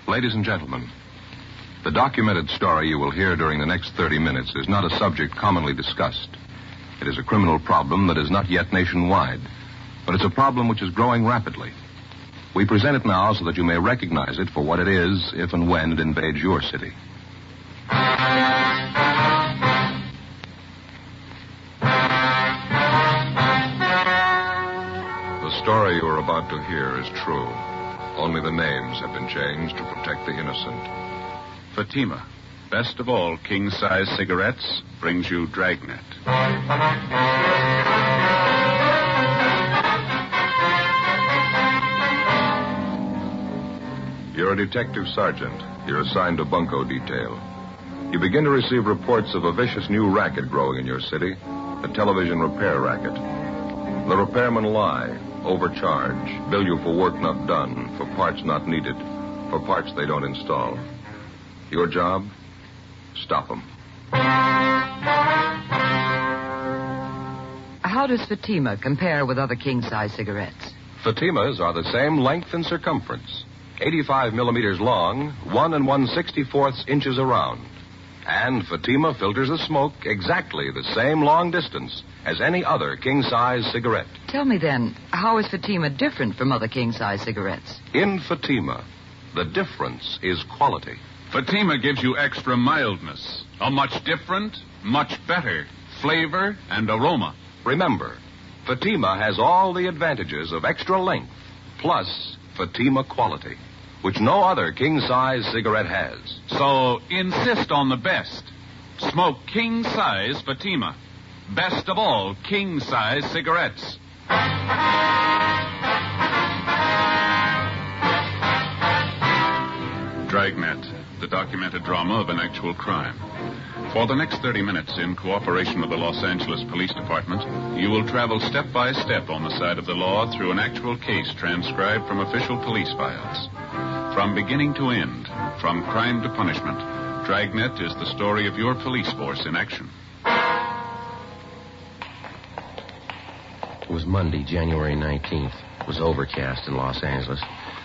Ladies and gentlemen, the documented story you will hear during the next 30 minutes is not a subject commonly discussed. It is a criminal problem that is not yet nationwide, but it's a problem which is growing rapidly. We present it now so that you may recognize it for what it is if and when it invades your city. The story you are about to hear is true. Only the names have been changed to protect the innocent. Fatima, best of all king-size cigarettes, brings you Dragnet. You're a detective sergeant. You're assigned to bunco detail. You begin to receive reports of a vicious new racket growing in your city, a television repair racket. The repairmen lie, overcharge, bill you for work not done, for parts not needed, for parts they don't install. Your job? Stop them. How does Fatima compare with other king-size cigarettes? Fatimas are the same length and circumference. 85 millimeters long, 1 1/64 inches around. And Fatima filters the smoke exactly the same long distance as any other king-size cigarette. Tell me then, how is Fatima different from other king-size cigarettes? In Fatima, the difference is quality. Fatima gives you extra mildness, a much different, much better flavor and aroma. Remember, Fatima has all the advantages of extra length, plus Fatima quality, which no other king-size cigarette has. So insist on the best. Smoke king-size Fatima. Best of all king-size cigarettes. Dragnet, the documented drama of an actual crime. For the next 30 minutes, in cooperation with the Los Angeles Police Department, you will travel step by step on the side of the law through an actual case transcribed from official police files. From beginning to end, from crime to punishment, Dragnet is the story of your police force in action. It was Monday, January 19th. It was overcast in Los Angeles.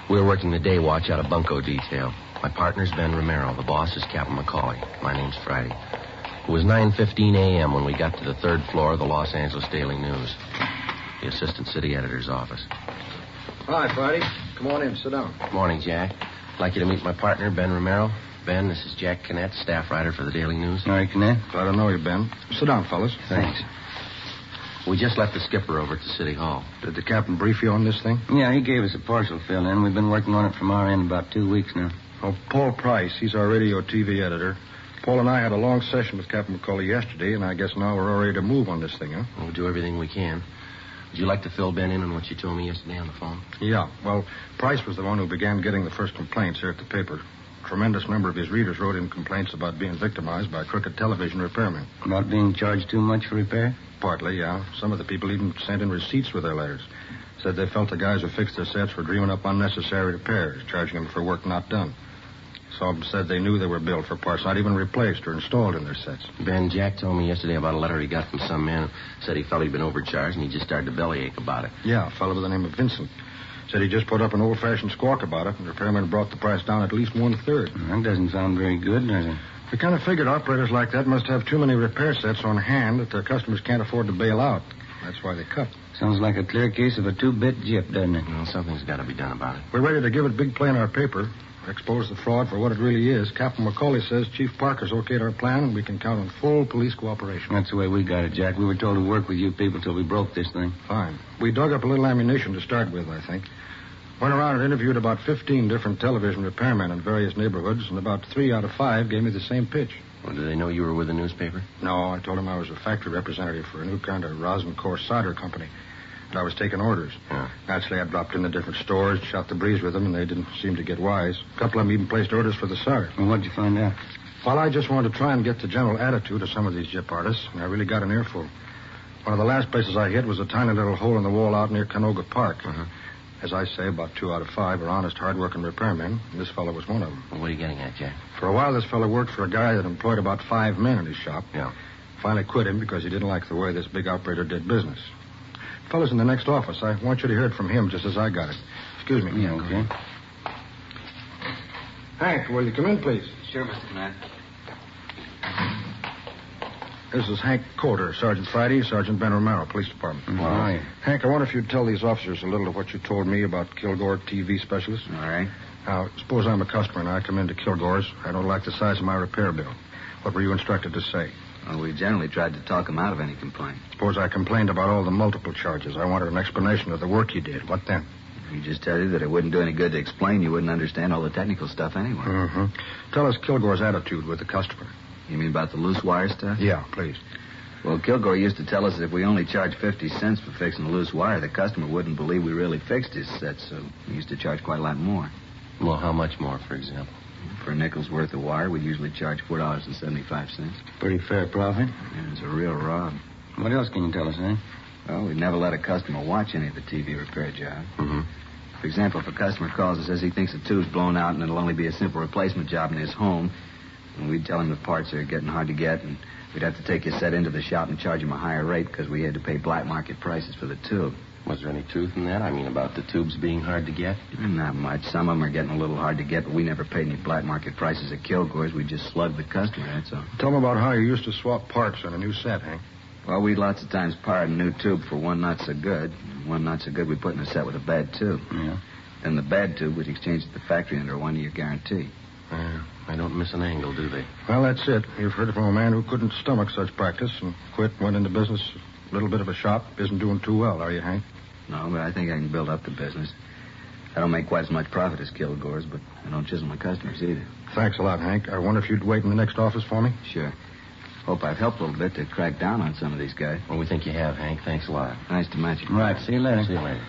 We were working the day watch out of bunco detail. My partner's Ben Romero. The boss is Captain McCauley. My name's Friday. It was 9:15 a.m. when we got to the third floor of the Los Angeles Daily News, the assistant city editor's office. Hi, Friday. Come on in. Sit down. Morning, Jack. I'd like you to meet my partner, Ben Romero. Ben, this is Jack Kinnett, staff writer for the Daily News. All right, Kinnett. Glad to know you, Ben. Sit down, fellas. Thanks. We just left the skipper over at the city hall. Did the captain brief you on this thing? Yeah, he gave us a partial fill-in. We've been working on it from our end about 2 weeks now. Oh, Paul Price. He's our radio TV editor. Paul and I had a long session with Captain McCauley yesterday, and I guess now we're all ready to move on this thing, huh? We'll do everything we can. Would you like to fill Ben in on what you told me yesterday on the phone? Yeah. Well, Price was the one who began getting the first complaints here at the paper. A tremendous number of his readers wrote in complaints about being victimized by crooked television repairmen. About being charged too much for repair? Partly, yeah. Some of the people even sent in receipts with their letters. Said they felt the guys who fixed their sets were dreaming up unnecessary repairs, charging them for work not done. Some of them said they knew they were billed for parts not even replaced or installed in their sets. Ben, Jack told me yesterday about a letter he got from some man who said he felt he'd been overcharged and he just started to bellyache about it. Yeah, a fellow by the name of Vincent. Said he just put up an old-fashioned squawk about it, and the repairman brought the price down at least 1/3. That doesn't sound very good, does it? We kind of figured operators like that must have too many repair sets on hand that their customers can't afford to bail out. That's why they cut. Sounds like a clear case of a two-bit gyp, doesn't it? Well, something's got to be done about it. We're ready to give it big play in our paper, expose the fraud for what it really is. Captain McCauley says Chief Parker's okayed our plan, and we can count on full police cooperation. That's the way we got it, Jack. We were told to work with you people till we broke this thing. Fine. We dug up a little ammunition to start with, I think. Went around and interviewed about 15 different television repairmen in various neighborhoods, and about 3 out of 5 gave me the same pitch. Well, did they know you were with the newspaper? No, I told them I was a factory representative for a new kind of rosin core cider company, and I was taking orders. Yeah. Naturally, I dropped into different stores, shot the breeze with them, and they didn't seem to get wise. A couple of them even placed orders for the cider. Well, what'd you find out? Well, I just wanted to try and get the general attitude of some of these gyp artists, and I really got an earful. One of the last places I hit was a tiny little hole in the wall out near Canoga Park. Uh-huh. As I say, about 2 out of 5 are honest, hard-working repairmen, and this fellow was one of them. Well, what are you getting at, Jack? For a while, this fellow worked for a guy that employed about 5 men in his shop. Yeah. Finally quit him because he didn't like the way this big operator did business. Fellas in the next office, I want you to hear it from him just as I got it. Excuse me. Yeah, okay. Hank, will you come in, please? Sure, Mr. Knapp. This is Hank Coulter, Sergeant Friday, Sergeant Ben Romero, Police Department. All right. Hank, I wonder if you'd tell these officers a little of what you told me about Kilgore TV specialist. All right. Now, suppose I'm a customer and I come into Kilgore's. I don't like the size of my repair bill. What were you instructed to say? Well, we generally tried to talk him out of any complaint. Suppose I complained about all the multiple charges. I wanted an explanation of the work you did. What then? We just tell you that it wouldn't do any good to explain. You wouldn't understand all the technical stuff anyway. Mm-hmm. Tell us Kilgore's attitude with the customer. You mean about the loose wire stuff? Yeah, please. Well, Kilgore used to tell us that if we only charged 50 cents for fixing the loose wire, the customer wouldn't believe we really fixed his set, so he used to charge quite a lot more. Well, how much more, for example? For a nickel's worth of wire, we'd usually charge $4.75. Pretty fair profit. Yeah, it's a real rob. What else can you tell us, eh? Well, we'd never let a customer watch any of the TV repair job. Mm-hmm. For example, if a customer calls and says he thinks the tube's blown out and it'll only be a simple replacement job in his home, and we'd tell him the parts are getting hard to get, and we'd have to take his set into the shop and charge him a higher rate because we had to pay black market prices for the tube. Was there any truth in that? I mean, about the tubes being hard to get? Not much. Some of them are getting a little hard to get, but we never paid any black market prices at Kilgore's. We just slugged the customer, that's all. Tell them about how you used to swap parts on a new set, Hank. Well, we'd lots of times pirate a new tube for one not so good. One not so good we'd put in a set with a bad tube. Yeah. Then the bad tube we'd exchange at the factory under a 1-year guarantee. They don't miss an angle, do they? Well, that's it. You've heard it from a man who couldn't stomach such practice and quit, went into business, a little bit of a shop. Isn't doing too well, are you, Hank? No, but I think I can build up the business. I don't make quite as much profit as Kilgore's, but I don't chisel my customers either. Thanks a lot, Hank. I wonder if you'd wait in the next office for me? Sure. Hope I've helped a little bit to crack down on some of these guys. Well, we think you have, Hank. Thanks a lot. Nice to meet you. Right, see you later. See you later.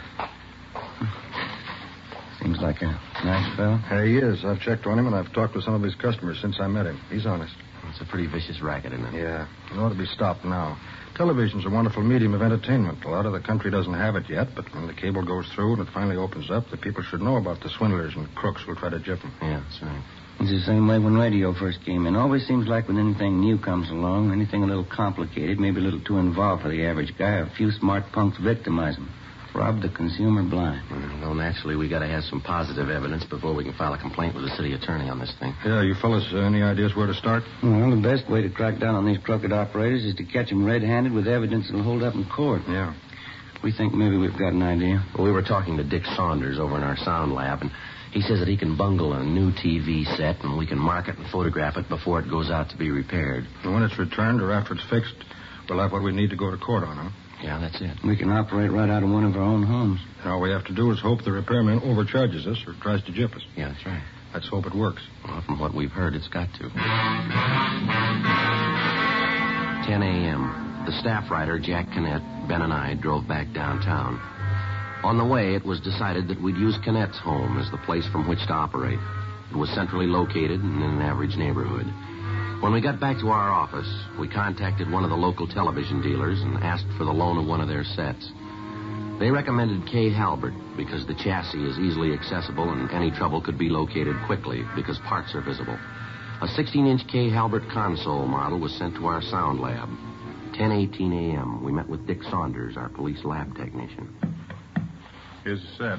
Seems like a nice fellow. He is. I've checked on him, and I've talked with some of his customers since I met him. He's honest. It's a pretty vicious racket, isn't it? Yeah. It ought to be stopped now. Television's a wonderful medium of entertainment. A lot of the country doesn't have it yet, but when the cable goes through and it finally opens up, the people should know about the swindlers and crooks who'll try to gyp them. Yeah, that's right. It's the same way when radio first came in. Always seems like when anything new comes along, anything a little complicated, maybe a little too involved for the average guy, a few smart punks victimize him. Rob the consumer blind. Well, naturally, we got to have some positive evidence before we can file a complaint with the city attorney on this thing. Yeah, you fellas, any ideas where to start? Well, the best way to crack down on these crooked operators is to catch them red-handed with evidence that'll hold up in court. Yeah. We think maybe we've got an idea. Well, we were talking to Dick Saunders over in our sound lab, and he says that he can bungle a new TV set, and we can mark it and photograph it before it goes out to be repaired. And when it's returned or after it's fixed, we'll have what we need to go to court on, huh? Yeah, that's it. We can operate right out of one of our own homes. And all we have to do is hope the repairman overcharges us or tries to gyp us. Yeah, that's right. Let's hope it works. Well, from what we've heard, it's got to. 10 a.m. The staff writer, Jack Canet, Ben, and I drove back downtown. On the way, it was decided that we'd use Canet's home as the place from which to operate. It was centrally located and in an average neighborhood. When we got back to our office, we contacted one of the local television dealers and asked for the loan of one of their sets. They recommended K. Halbert because the chassis is easily accessible and any trouble could be located quickly because parts are visible. A 16-inch K. Halbert console model was sent to our sound lab. 10:18 a.m., we met with Dick Saunders, our police lab technician. Here's the set.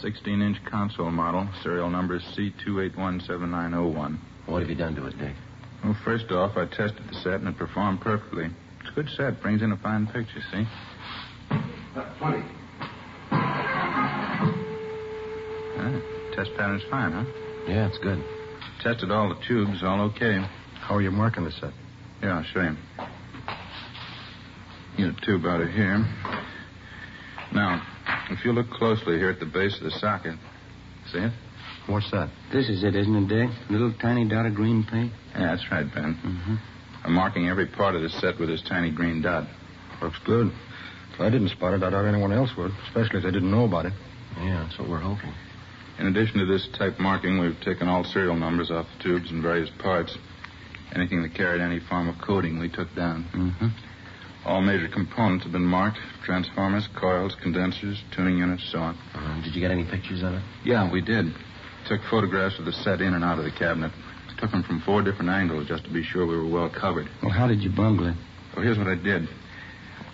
16-inch console model, serial number C2817901. What have you done to it, Dick? Well, first off, I tested the set and it performed perfectly. It's a good set. Brings in a fine picture, see? Funny. Test pattern's fine, huh? Yeah, it's good. Tested all the tubes, all okay. How are you marking the set? Yeah, I'll show you. Get a tube out of here. Now, if you look closely here at the base of the socket, see it? What's that? This is it, isn't it, Dick? Little tiny dot of green paint? Yeah, that's right, Ben. Mm-hmm. I'm marking every part of the set with this tiny green dot. Looks good. If I didn't spot it, I doubt anyone else would, especially if they didn't know about it. Yeah, that's what we're hoping. In addition to this type marking, we've taken all serial numbers off the tubes and various parts. Anything that carried any form of coding, we took down. Mm-hmm. All major components have been marked. Transformers, coils, condensers, tuning units, so on. Did you get any pictures of it? Yeah, we did. Took photographs of the set in and out of the cabinet. Took them from 4 different angles just to be sure we were well covered. Well, how did you bungle it? Well, here's what I did.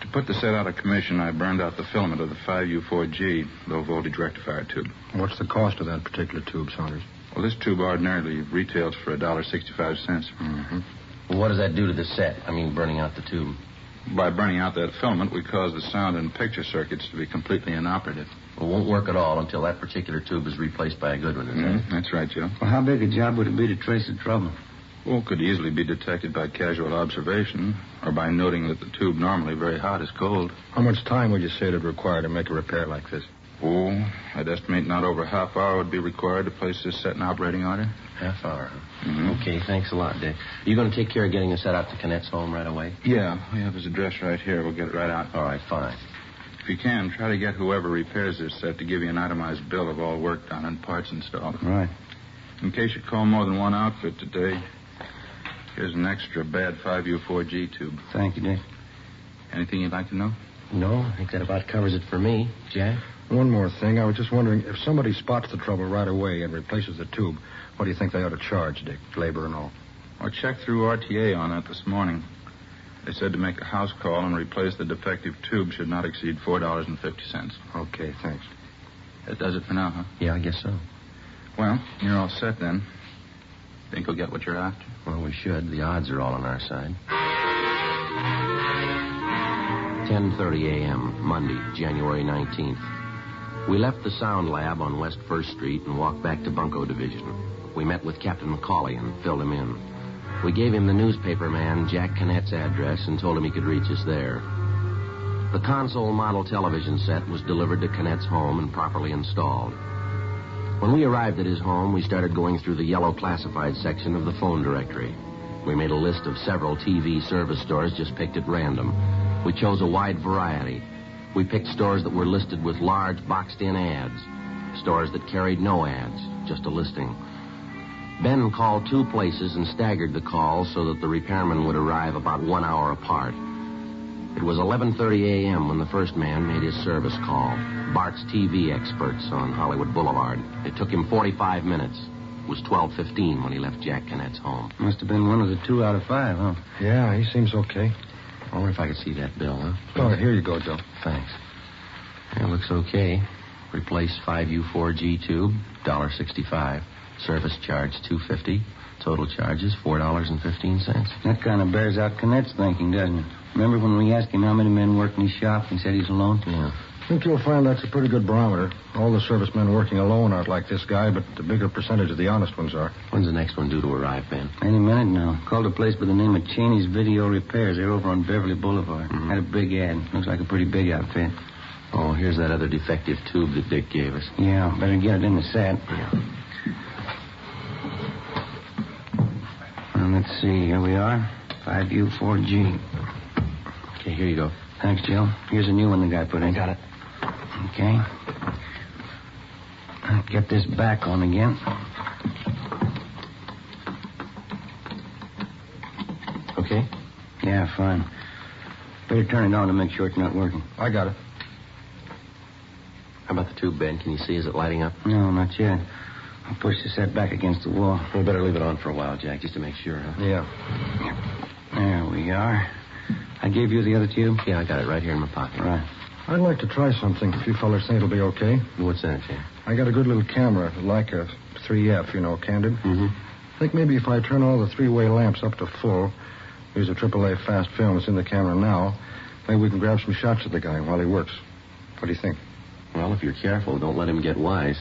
To put the set out of commission, I burned out the filament of the 5U4G low-voltage rectifier tube. What's the cost of that particular tube, Saunders? Well, this tube ordinarily retails for $1.65. Mm-hmm. Well, what does that do to the set? I mean, burning out the tube. By burning out that filament, we cause the sound and picture circuits to be completely inoperative. It won't work at all until that particular tube is replaced by a good one, isn't it? That's right, Joe. Well, how big a job would it be to trace the trouble? Well, it could easily be detected by casual observation or by noting that the tube normally very hot is cold. How much time would you say it would require to make a repair like this? Oh, I'd estimate not over a half hour would be required to place this set in operating order. Half hour. Okay, thanks a lot, Dick. Are you going to take care of getting the set out to Canette's home right away? Yeah, we have his address right here. We'll get it right out. All right, fine. If you can, try to get whoever repairs this set to give you an itemized bill of all work done and parts installed. Right. In case you call more than one outfit today, here's an extra bad 5U4G tube. Thank you, Dick. Anything you'd like to know? No, I think that about covers it for me. Jack? One more thing. I was just wondering, if somebody spots the trouble right away and replaces the tube, what do you think they ought to charge, Dick? Labor and all. I checked through RTA on that this morning. They said to make a house call and replace the defective tube should not exceed $4.50. Okay, thanks. That does it for now, huh? Yeah, I guess so. Well, you're all set then. Think you'll get what you're after? Well, we should. The odds are all on our side. 10:30 a.m., Monday, January 19th. We left the sound lab on West 1st Street and walked back to Bunko Division. We met with Captain McCauley and filled him in. We gave him the newspaper man, Jack Canette's address, and told him he could reach us there. The console model television set was delivered to Canette's home and properly installed. When we arrived at his home, we started going through the yellow classified section of the phone directory. We made a list of several TV service stores just picked at random. We chose a wide variety. We picked stores that were listed with large boxed-in ads, stores that carried no ads, just a listing. Ben called 2 places and staggered the calls so that the repairman would arrive about 1 hour apart. It was 11:30 a.m. when the first man made his service call. Bart's TV experts on Hollywood Boulevard. It took him 45 minutes. It was 12:15 when he left Jack Canette's home. Must have been one of the 2 out of 5, huh? Yeah, he seems okay. I wonder if I could see that bill, huh? Oh, here you go, Joe. Thanks. Yeah, it looks okay. Replace 5U4G tube, $1.65. Service charge, $2.50. Total charges, $4.15. That kind of bears out Canette's thinking, doesn't it? Remember when we asked him how many men work in his shop and he said he's alone? Yeah. I think you'll find that's a pretty good barometer. All the servicemen working alone aren't like this guy, but the bigger percentage of the honest ones are. When's the next one due to arrive, Ben? Any minute now. Called a place by the name of Cheney's Video Repairs. They're over on Beverly Boulevard. Mm-hmm. Had a big ad. Looks like a pretty big outfit. Oh, here's that other defective tube that Dick gave us. Yeah, better get it in the set. Yeah. Well, let's see. Here we are. 5U4G. Okay, here you go. Thanks, Joe. Here's a new one the guy put in. I got it. Okay. I'll get this back on again. Okay? Yeah, fine. Better turn it on to make sure it's not working. I got it. How about the tube, Ben? Can you see? Is it lighting up? No, not yet. I'll push the set back against the wall. We better leave it on for a while, Jack, just to make sure, huh? Yeah. There we are. I gave you the other tube? Yeah, I got it right here in my pocket. Right. I'd like to try something, if you fellers think it'll be okay. What's that, Jack? I got a good little camera, like a 3F, candid. Mm-hmm. I think maybe if I turn all the 3-way lamps up to full, use a AAA fast film that's in the camera now, maybe we can grab some shots of the guy while he works. What do you think? Well, if you're careful, don't let him get wise.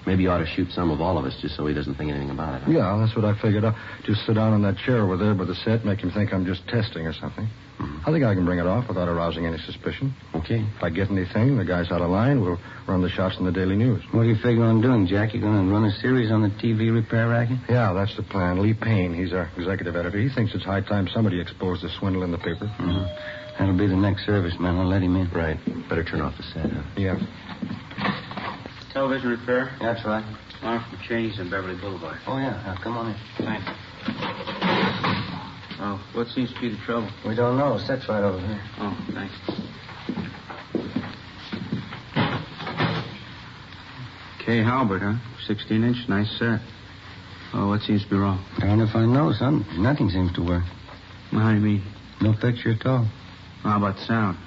Maybe you ought to shoot some of all of us just so he doesn't think anything about it. Huh? Yeah, that's what I figured out. Just sit down on that chair over there by the set, make him think I'm just testing or something. Mm-hmm. I think I can bring it off without arousing any suspicion. Okay. If I get anything, the guy's out of line, we'll run the shots in the Daily News. What do you figure on doing, Jack? You going to run a series on the TV repair racket? Yeah, that's the plan. Lee Payne, he's our executive editor. He thinks it's high time somebody exposed the swindle in the paper. Mm-hmm. That'll be the next serviceman. I'll let him in. Right. Better turn off the set, huh? Yeah. Television repair? That's right. I'm from Cheney's on Beverly Boulevard. Oh, yeah. Now, come on in. Thanks. Oh, what seems to be the trouble? We don't know. Set's right over here. Oh, thanks. Kay Halbert, huh? 16-inch, nice set. Oh, what seems to be wrong? Darn if I know, son. Nothing seems to work. Well, how do you mean? No picture at all. How about the sound?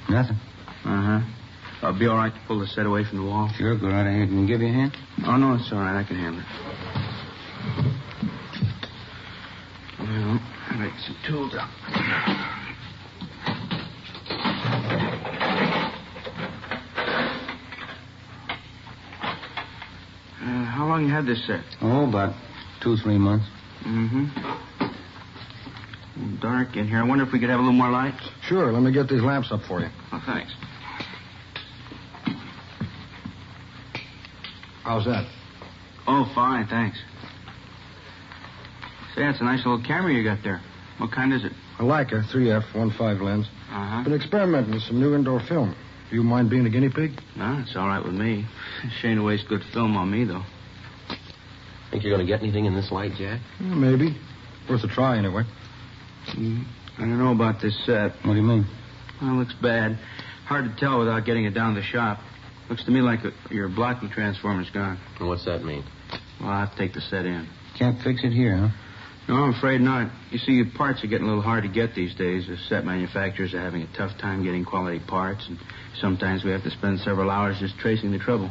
Nothing. Uh-huh. Be all right to pull the set away from the wall? Sure, go right ahead. Can you give you a hand? Oh, no, it's all right. I can handle it. Well, I'll make some tools up. How long you had this set? Oh, about 2-3 months. Mm-hmm. Dark in here. I wonder if we could have a little more light? Sure, let me get these lamps up for you. Oh, thanks. How's that? Oh, fine, thanks. Say, that's a nice little camera you got there. What kind is it? A Leica 3F 1.5 lens. Uh-huh. Been experimenting with some new indoor film. You mind being a guinea pig? No, it's all right with me. Shane to waste good film on me, though. Think you're going to get anything in this light, Jack? Maybe. Worth a try, anyway. I don't know about this set. What do you mean? Well, it looks bad. Hard to tell without getting it down to the shop. Looks to me like your blocking transformer's gone. And what's that mean? Well, I'll have to take the set in. Can't fix it here, huh? No, I'm afraid not. You see, parts are getting a little hard to get these days. The set manufacturers are having a tough time getting quality parts, and sometimes we have to spend several hours just tracing the trouble.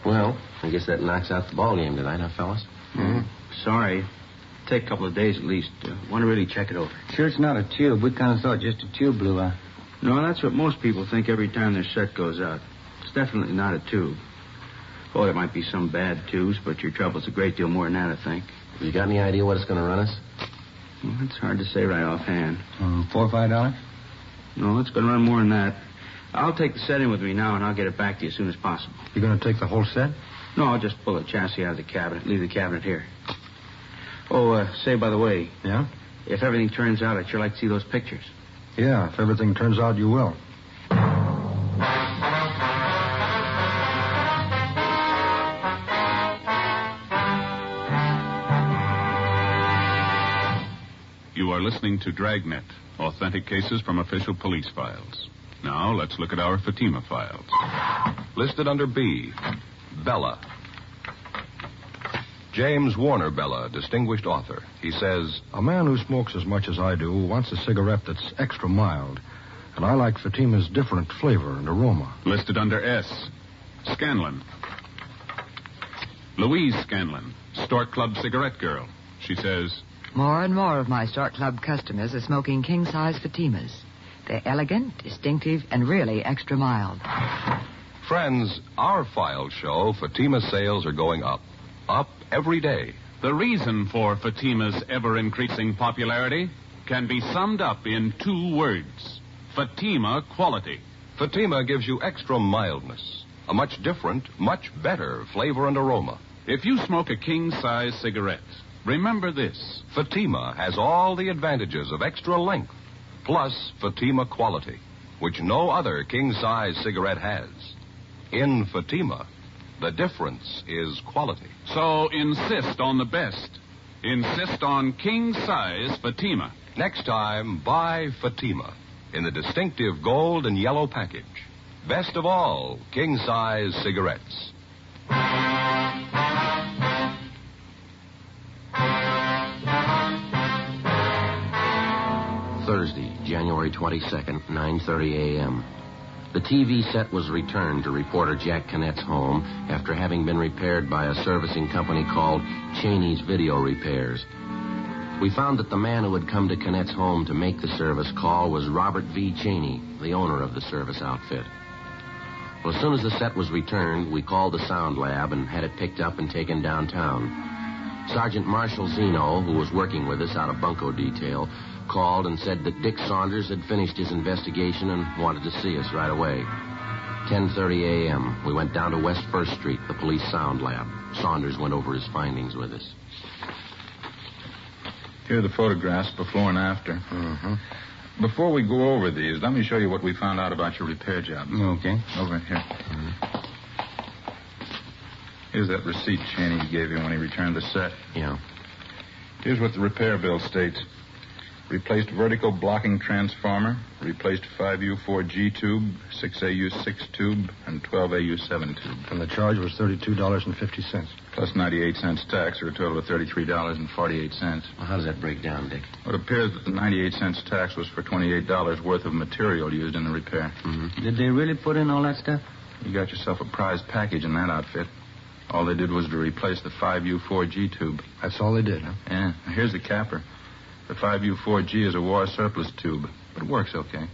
Well, I guess that knocks out the ball game tonight, huh, fellas? Mm-hmm. Sorry. Take a couple of days at least. Want to really check it over. Sure it's not a tube. We kind of thought just a tube blew out. No, that's what most people think every time their set goes out. It's definitely not a tube. Oh, there might be some bad tubes, but your trouble's a great deal more than that, I think. You got any idea what it's going to run us? Well, it's hard to say right offhand. $4 or $5? No, it's going to run more than that. I'll take the set in with me now, and I'll get it back to you as soon as possible. You going to take the whole set? No, I'll just pull the chassis out of the cabinet, leave the cabinet here. Oh, say, by the way. Yeah? If everything turns out, I'd sure like to see those pictures. Yeah, if everything turns out, you will. You are listening to Dragnet, authentic cases from official police files. Now, let's look at our Fatima files. Listed under B, Bella. James Warner Bella, distinguished author. He says, A man who smokes as much as I do wants a cigarette that's extra mild. And I like Fatima's different flavor and aroma. Listed under S, Scanlon. Louise Scanlon, Stork Club cigarette girl. She says, More and more of my Stork Club customers are smoking king-size Fatimas. They're elegant, distinctive, and really extra mild. friends, our files show Fatima sales are going up. Up every day. the reason for Fatima's ever-increasing popularity can be summed up in 2 words. Fatima quality. Fatima gives you extra mildness, a much different, much better flavor and aroma. If you smoke a king-size cigarette, remember this. Fatima has all the advantages of extra length, plus Fatima quality, which no other king-size cigarette has. In Fatima, the difference is quality. So insist on the best. Insist on king-size Fatima. Next time, buy Fatima in the distinctive gold and yellow package. Best of all, king-size cigarettes. Thursday, January 22nd, 9:30 a.m. The TV set was returned to reporter Jack Cannett's home after having been repaired by a servicing company called Cheney's Video Repairs. We found that the man who had come to Cannett's home to make the service call was Robert V. Cheney, the owner of the service outfit. Well, as soon as the set was returned, we called the sound lab and had it picked up and taken downtown. Sergeant Marshall Zeno, who was working with us out of bunco detail, called and said that Dick Saunders had finished his investigation and wanted to see us right away. 10:30 a.m., we went down to West 1st Street, the police sound lab. Saunders went over his findings with us. Here are the photographs before and after. Mm-hmm. Before we go over these, let me show you what we found out about your repair jobs. Okay. Over here. Mm-hmm. Here's that receipt Cheney gave you when he returned the set. Yeah. Here's what the repair bill states. Replaced vertical blocking transformer, replaced 5U4G tube, 6AU6 tube, and 12AU7 tube. And the charge was $32.50. Plus 98 cents tax, or a total of $33.48. Well, how does that break down, Dick? It appears that the 98 cents tax was for $28 worth of material used in the repair. Mm-hmm. Did they really put in all that stuff? You got yourself a prize package in that outfit. All they did was to replace the 5U4G tube. That's all they did, huh? Yeah. Here's the capper. The 5U4G is a war surplus tube, but it works okay.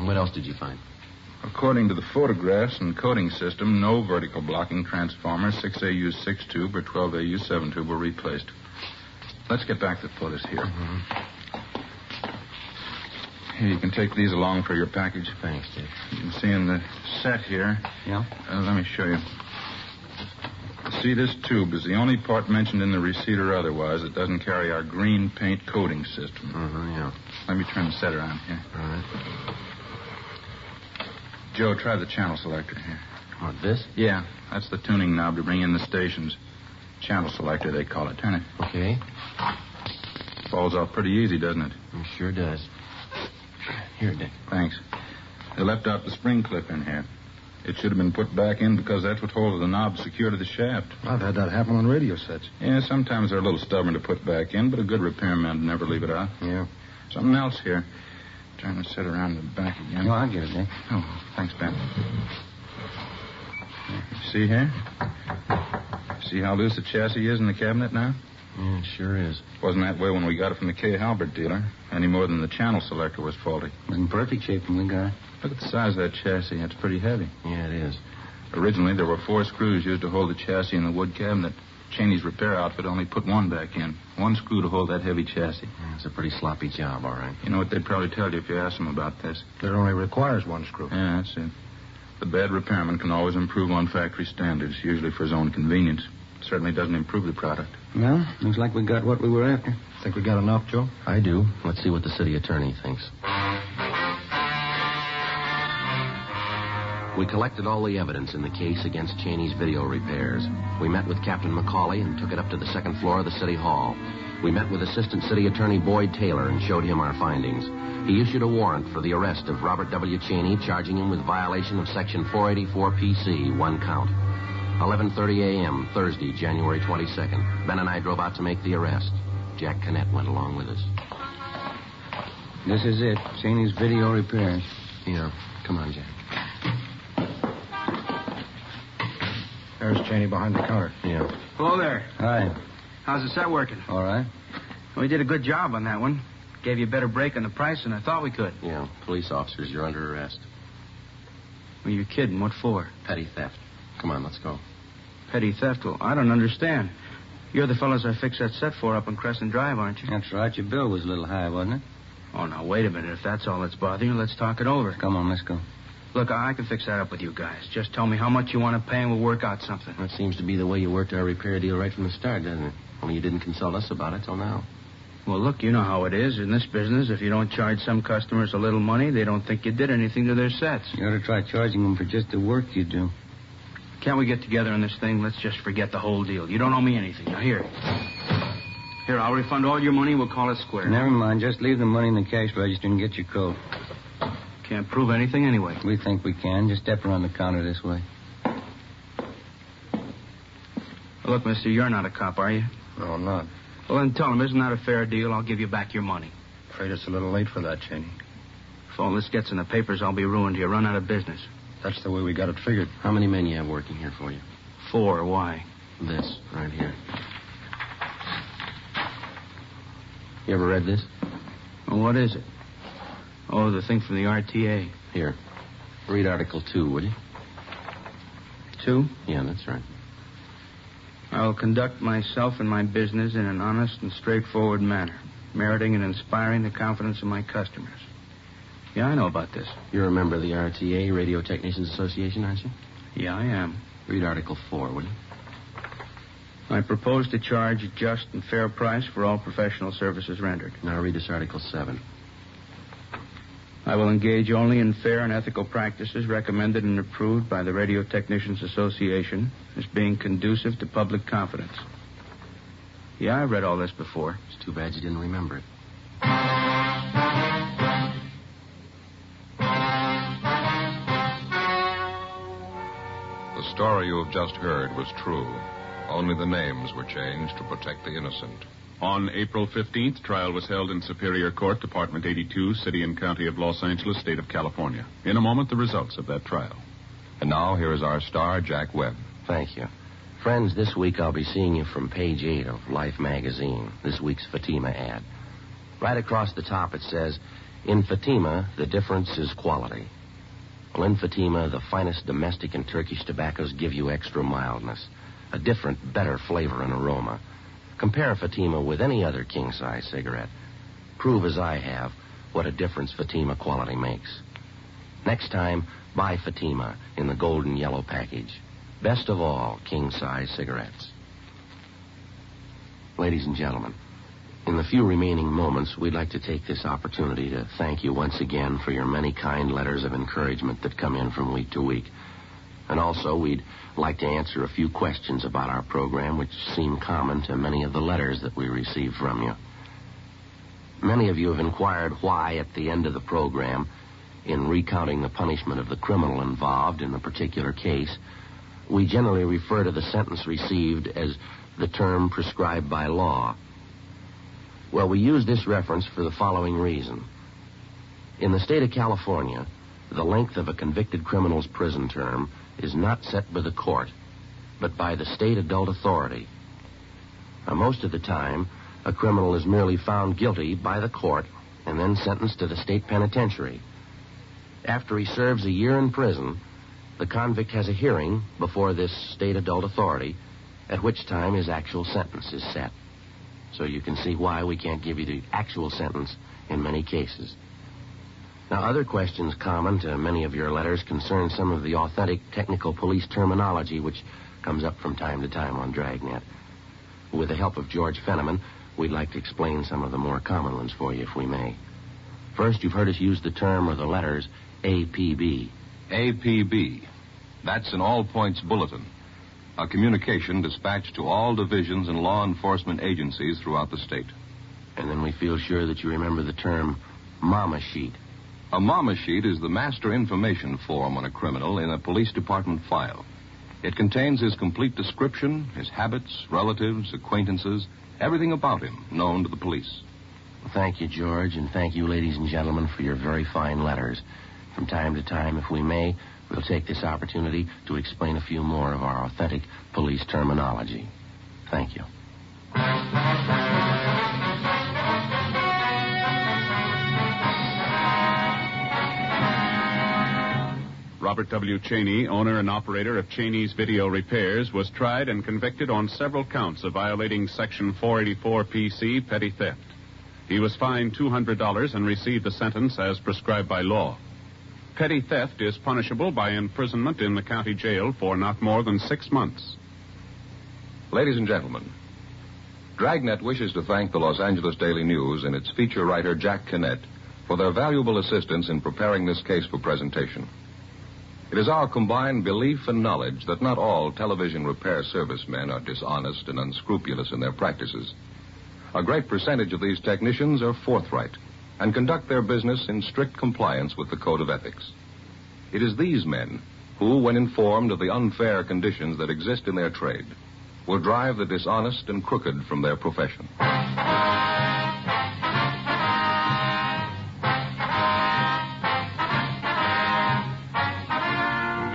What else did you find? According to the photographs and coding system, no vertical blocking transformer, 6AU6 tube or 12AU7 tube were replaced. Let's get back to the photos here. Here, you can take these along for your package. Thanks, Dick. You can see in the set here. Yeah? Let me show you. See, this tube is the only part mentioned in the receipt or otherwise that doesn't carry our green paint coding system. Yeah. Let me turn the set around here. All right. Joe, try the channel selector here. What, this? Yeah, that's the tuning knob to bring in the stations. Channel selector, they call it. Turn it. Okay. Falls off pretty easy, doesn't it? It sure does. Here, Dick. Thanks. They left out the spring clip in here. It should have been put back in because that's what holds the knob secure to the shaft. I've had that happen on radio sets. Yeah, sometimes they're a little stubborn to put back in, but a good repairman would never leave it out. Yeah. Something else here. Trying to set around the back again. No, I'll get it, Dick. Oh, thanks, Ben. See here? See how loose the chassis is in the cabinet now? Yeah, it sure is. Wasn't that way when we got it from the K. Halbert dealer, any more than the channel selector was faulty. It was in perfect shape when we got it. Look at the size of that chassis. It's pretty heavy. Yeah, it is. Originally, there were 4 screws used to hold the chassis in the wood cabinet. Cheney's repair outfit only put 1 back in. 1 screw to hold that heavy chassis. Yeah, it's a pretty sloppy job, all right. You know what they'd probably tell you if you asked them about this? It only requires 1 screw. Yeah, that's it. The bad repairman can always improve on factory standards, usually for his own convenience. Certainly doesn't improve the product. Well, looks like we got what we were after. Think we got enough, Joe? I do. Let's see what the city attorney thinks. We collected all the evidence in the case against Cheney's video repairs. We met with Captain McCauley and took it up to the 2nd floor of the city hall. We met with Assistant City Attorney Boyd Taylor and showed him our findings. He issued a warrant for the arrest of Robert W. Cheney, charging him with violation of Section 484 PC, 1 count. 11:30 a.m., Thursday, January 22nd. Ben and I drove out to make the arrest. Jack Canet went along with us. This is it. Cheney's video repairs. Yeah. Come on, Jack. There's Cheney behind the counter. Yeah. Hello there. Hi. How's the set working? All right. We did a good job on that one. Gave you a better break on the price than I thought we could. Yeah. Police officers, you're under arrest. Well, you're kidding. What for? Petty theft. Come on, let's go. Petty theft? Well, I don't understand. You're the fellows I fixed that set for up on Crescent Drive, aren't you? That's right. Your bill was a little high, wasn't it? Oh, now, wait a minute. If that's all that's bothering you, let's talk it over. Come on, let's go. Look, I can fix that up with you guys. Just tell me how much you want to pay and we'll work out something. That seems to be the way you worked our repair deal right from the start, doesn't it? Only you didn't consult us about it till now. Well, look, you know how it is in this business. If you don't charge some customers a little money, they don't think you did anything to their sets. You ought to try charging them for just the work you do. Can't we get together on this thing? Let's just forget the whole deal. You don't owe me anything. Now, here. Here, I'll refund all your money. We'll call it square. Never mind. Just leave the money in the cash register and get your coat. Can't prove anything anyway. We think we can. Just step around the counter this way. Look, mister, you're not a cop, are you? No, I'm not. Well, then tell him, isn't that a fair deal? I'll give you back your money. Afraid it's a little late for that, Cheney. If all this gets in the papers, I'll be ruined here. Run out of business. That's the way we got it figured. How many men you have working here for you? 4. Why? This, right here. You ever read this? Well, what is it? Oh, the thing from the RTA. Here. Read Article 2, would you? 2? Yeah, that's right. I will conduct myself and my business in an honest and straightforward manner, meriting and inspiring the confidence of my customers. Yeah, I know about this. You're a member of the RTA, Radio Technicians Association, aren't you? Yeah, I am. Read Article 4, would you? I propose to charge a just and fair price for all professional services rendered. Now read this Article 7. I will engage only in fair and ethical practices recommended and approved by the Radio Technicians Association as being conducive to public confidence. Yeah, I've read all this before. It's too bad you didn't remember it. The story you have just heard was true. Only the names were changed to protect the innocent. On April 15th, trial was held in Superior Court, Department 82, City and County of Los Angeles, State of California. In a moment, the results of that trial. And now, here is our star, Jack Webb. Thank you. Friends, this week I'll be seeing you from page 8 of Life magazine, this week's Fatima ad. Right across the top it says, in Fatima, the difference is quality. Well, in Fatima, the finest domestic and Turkish tobaccos give you extra mildness, a different, better flavor and aroma. Compare Fatima with any other king-size cigarette. Prove, as I have, what a difference Fatima quality makes. Next time, buy Fatima in the golden yellow package. Best of all, king-size cigarettes. Ladies and gentlemen, in the few remaining moments, we'd like to take this opportunity to thank you once again for your many kind letters of encouragement that come in from week to week. And also, we'd like to answer a few questions about our program which seem common to many of the letters that we receive from you. Many of you have inquired why, at the end of the program, in recounting the punishment of the criminal involved in the particular case, we generally refer to the sentence received as the term prescribed by law. Well, we use this reference for the following reason. In the state of California, the length of a convicted criminal's prison term is not set by the court, but by the state adult authority. Now, most of the time, a criminal is merely found guilty by the court and then sentenced to the state penitentiary. After he serves a year in prison, the convict has a hearing before this state adult authority, at which time his actual sentence is set. So you can see why we can't give you the actual sentence in many cases. Now, other questions common to many of your letters concern some of the authentic technical police terminology which comes up from time to time on Dragnet. With the help of George Fenneman, we'd like to explain some of the more common ones for you, if we may. First, you've heard us use the term or the letters APB. APB. That's an all-points bulletin. A communication dispatched to all divisions and law enforcement agencies throughout the state. And then we feel sure that you remember the term mama sheet. A mama sheet is the master information form on a criminal in a police department file. It contains his complete description, his habits, relatives, acquaintances, everything about him known to the police. Well, thank you, George, and thank you, ladies and gentlemen, for your very fine letters. From time to time, if we may, we'll take this opportunity to explain a few more of our authentic police terminology. Thank you. Robert W. Cheney, owner and operator of Cheney's Video Repairs, was tried and convicted on several counts of violating Section 484 PC, petty theft. He was fined $200 and received a sentence as prescribed by law. Petty theft is punishable by imprisonment in the county jail for not more than 6 months. Ladies and gentlemen, Dragnet wishes to thank the Los Angeles Daily News and its feature writer, Jack Kinnett, for their valuable assistance in preparing this case for presentation. It is our combined belief and knowledge that not all television repair servicemen are dishonest and unscrupulous in their practices. A great percentage of these technicians are forthright and conduct their business in strict compliance with the code of ethics. It is these men who, when informed of the unfair conditions that exist in their trade, will drive the dishonest and crooked from their profession.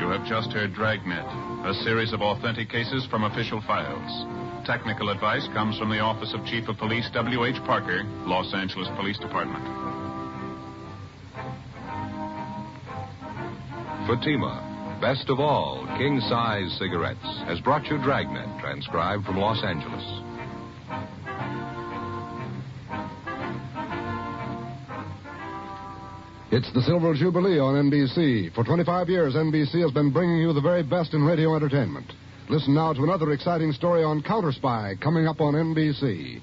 You have just heard Dragnet, a series of authentic cases from official files. Technical advice comes from the Office of Chief of Police W.H. Parker, Los Angeles Police Department. Fatima, best of all, king-size cigarettes, has brought you Dragnet, transcribed from Los Angeles. It's the Silver Jubilee on NBC. For 25 years, NBC has been bringing you the very best in radio entertainment. Listen now to another exciting story on Counter Spy coming up on NBC.